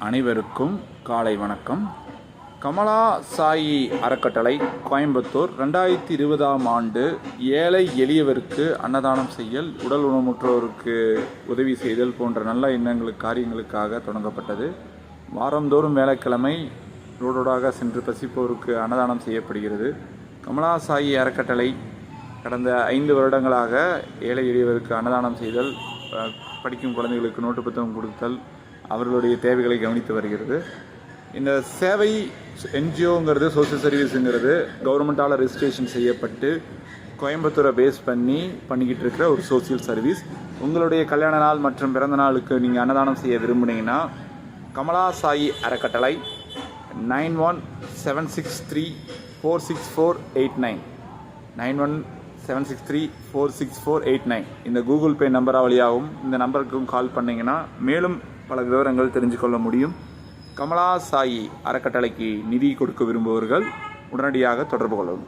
அனைவருக்கும் காலை வணக்கம். கமலா சாயி அறக்கட்டளை கோயம்புத்தூர் 2020ஆம் ஆண்டு ஏழை எளியவருக்கு அன்னதானம் செய்யல், உடல் ஊனமுற்றோருக்கு உதவி செய்தல் போன்ற நல்ல காரியங்களுக்காக தொடங்கப்பட்டது. வாரந்தோறும் வேலைக்கிழமை ரோடோடாக சென்று பசிப்போருக்கு அன்னதானம் செய்யப்படுகிறது. கமலா சாயி அறக்கட்டளை கடந்த 5 வருடங்களாக ஏழை எளியவருக்கு அன்னதானம் செய்தல், படிக்கும் குழந்தைகளுக்கு நோட்டு புத்தகம் கொடுத்தல், அவர்களுடைய தேவைகளை கவனித்து வருகிறது. இந்த சேவை என்ஜிஓங்கிறது, சோசியல் சர்வீஸுங்கிறது கவர்மெண்ட்டால் ரெஜிஸ்ட்ரேஷன் செய்யப்பட்டு கோயம்புத்தூரை பேஸ் பண்ணிக்கிட்டு இருக்கிற ஒரு சோசியல் சர்வீஸ். உங்களுடைய கல்யாண நாள் மற்றும் பிறந்த நாளுக்கு நீங்கள் அன்னதானம் செய்ய விரும்புனீங்கன்னா கமலா சாயி அறக்கட்டளை 9176346489 9176346489 இந்த கூகுள் பே நம்பர் வழியாகவும் இந்த நம்பருக்கும் கால் பண்ணிங்கன்னா மேலும் பல விவரங்கள் தெரிஞ்சு கொள்ள முடியும். கமலா சாயி அறக்கட்டளைக்கு நிதி கொடுக்க விரும்புபவர்கள் உடனடியாக தொடர்பு கொள்ளவும்.